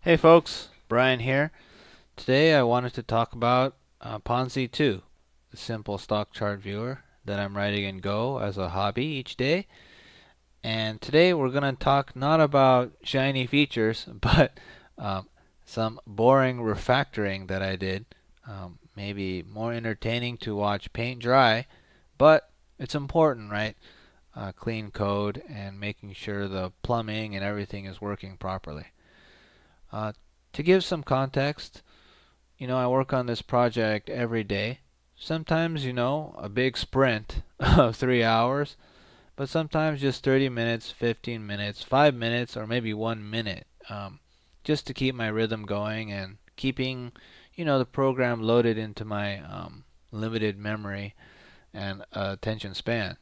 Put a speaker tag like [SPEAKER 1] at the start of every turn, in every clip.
[SPEAKER 1] Hey folks, Brian here. Today I wanted to talk about Ponzi 2, the simple stock chart viewer that I'm writing in Go as a hobby each day. And today we're going to talk not about shiny features, but some boring refactoring that I did. Maybe more entertaining to watch paint dry, but it's important, right? Clean code and making sure the plumbing and everything is working properly. Uh, to give some context, I work on this project every day. Sometimes, a big sprint of 3 hours, but sometimes just 30 minutes, 15 minutes, 5 minutes, or maybe 1 minute, just to keep my rhythm going and keeping, the program loaded into my limited memory and attention span.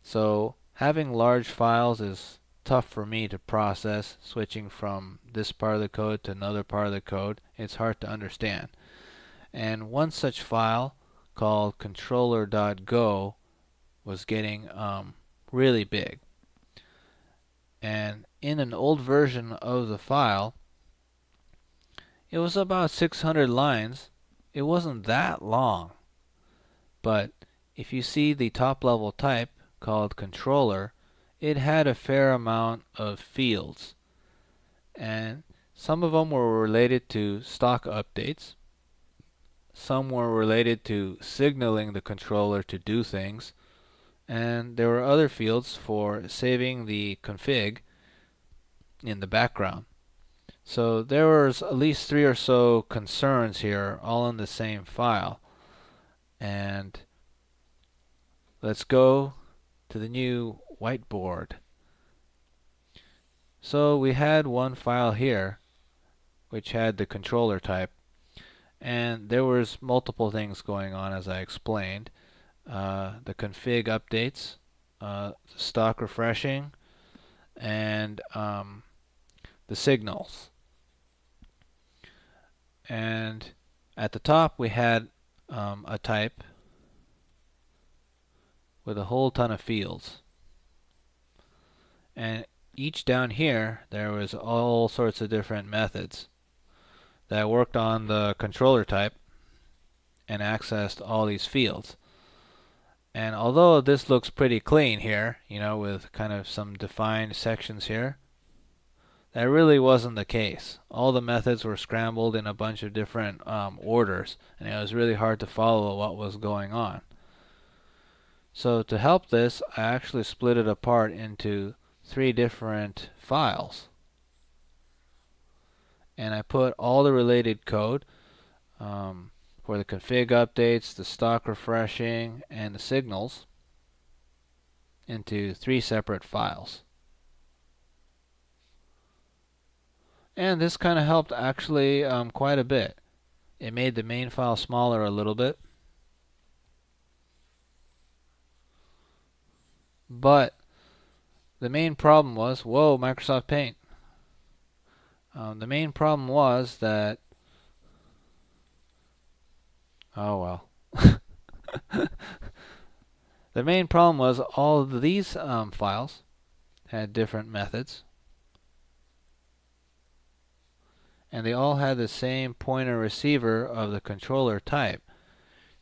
[SPEAKER 1] So having large files is tough for me to process, switching from this part of the code to another part of the code. It's hard to understand. And one such file called controller.go was getting really big. And in an old version of the file, it was about 600 lines. It wasn't that long. But if you see the top level type called controller, it had a fair amount of fields. And some of them were related to stock updates. Some were related to signaling the controller to do things. And there were other fields for saving the config in the background. So there was at least 3 or so concerns here, all in the same file. And let's go to the new whiteboard. So we had one file here which had the controller type, and there was multiple things going on as I explained. The config updates, stock refreshing, and the signals. And at the top we had a type with a whole ton of fields. And each down here there was all sorts of different methods that worked on the controller type and accessed all these fields. And although this looks pretty clean here, with kind of some defined sections here, that really wasn't the case. All the methods were scrambled in a bunch of different orders, and it was really hard to follow what was going on. So to help this, I actually split it apart into 3 different files. And I put all the related code for the config updates, the stock refreshing, and the signals into 3 separate files. And this kind of helped actually quite a bit. It made the main file smaller a little bit. But the main problem was, whoa, Microsoft Paint. The main problem was that, oh well. The main problem was all of these files had different methods, and they all had the same pointer receiver of the controller type.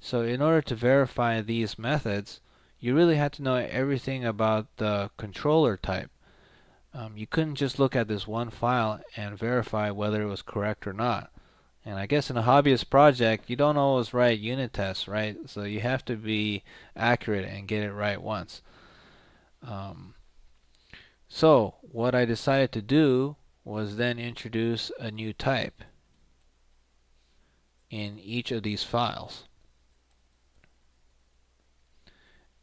[SPEAKER 1] So in order to verify these methods, you really had to know everything about the controller type. You couldn't just look at this one file and verify whether it was correct or not. And I guess in a hobbyist project, you don't always write unit tests, right? So you have to be accurate and get it right once. So what I decided to do was then introduce a new type in each of these files,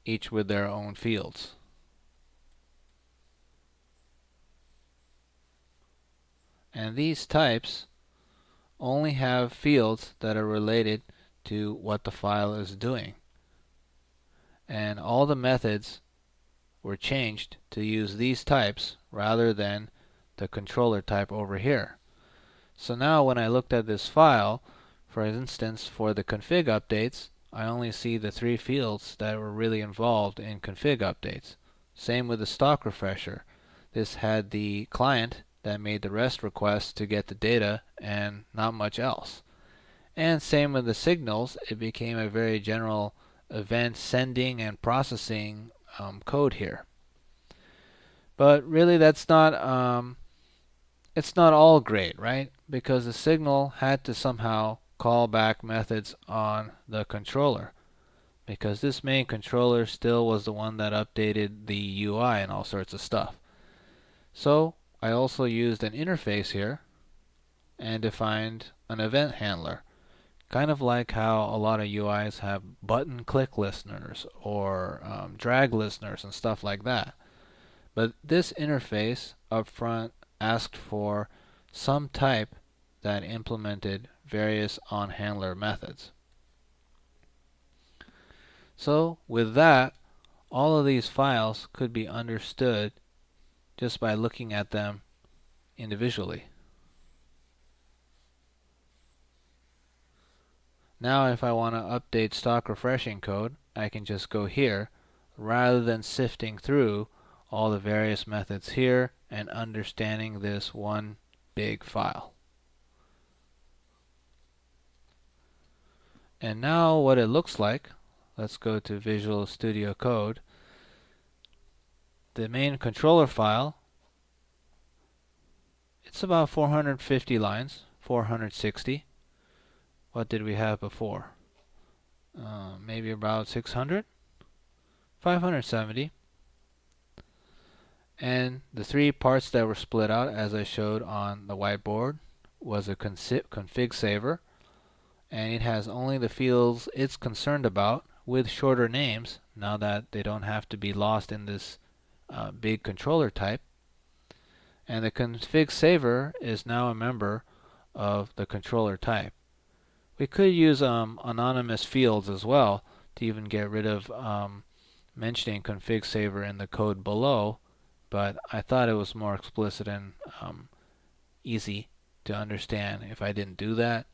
[SPEAKER 1] each with their own fields. And these types only have fields that are related to what the file is doing. And all the methods were changed to use these types rather than the controller type over here. So now when I looked at this file, for instance, for the config updates, I only see the 3 fields that were really involved in config updates. Same with the stock refresher. This had the client that made the REST request to get the data and not much else. And same with the signals, it became a very general event sending and processing code here. But really that's not it's not all great, right? Because the signal had to somehow call back methods on the controller, because this main controller still was the one that updated the UI and all sorts of stuff. So I also used an interface here and defined an event handler, kind of like how a lot of UIs have button click listeners or drag listeners and stuff like that. But this interface up front asked for some type that implemented various onHandler methods. So with that, all of these files could be understood just by looking at them individually. Now if I want to update stock refreshing code, I can just go here rather than sifting through all the various methods here and understanding this one big file. And now what it looks like, let's go to Visual Studio Code. The main controller file, it's about 450 lines, 460. What did we have before? Maybe about 600? 570. And the three parts that were split out, as I showed on the whiteboard, was a config saver, and it has only the fields it's concerned about with shorter names, now that they don't have to be lost in this big controller type. And the config saver is now a member of the controller type. We could use anonymous fields as well to even get rid of mentioning config saver in the code below, but I thought it was more explicit and easy to understand if I didn't do that.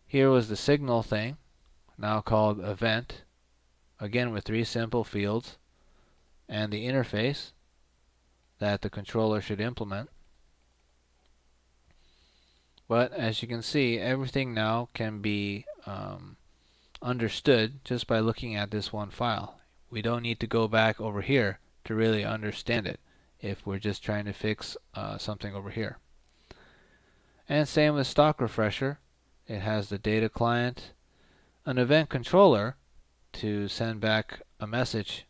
[SPEAKER 1] Here was the signal thing, now called event, again with three simple fields, and the interface that the controller should implement. But as you can see, everything now can be understood just by looking at this one file. We don't need to go back over here to really understand it if we're just trying to fix something over here. And same with stock refresher. It has the data client, an event controller to send back a message,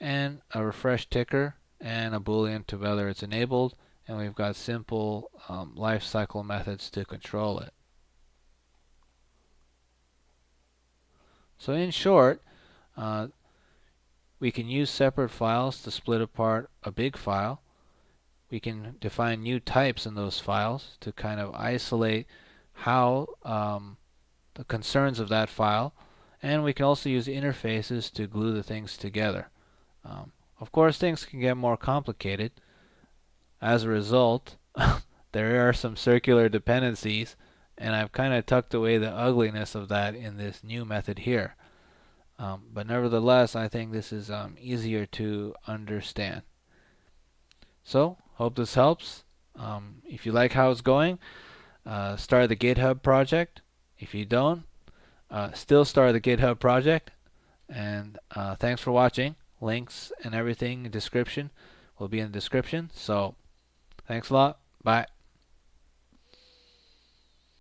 [SPEAKER 1] and a refresh ticker and a boolean to whether it's enabled, and we've got simple lifecycle methods to control it. So in short, we can use separate files to split apart a big file. We can define new types in those files to kind of isolate how the concerns of that file, and we can also use interfaces to glue the things together. Of course, things can get more complicated. As a result, there are some circular dependencies, and I've kind of tucked away the ugliness of that in this new method here. But nevertheless, I think this is easier to understand. So, hope this helps. If you like how it's going, start the GitHub project. If you don't, still start the GitHub project. And thanks for watching. Links and everything in the description will be in the description. So, thanks a lot. Bye.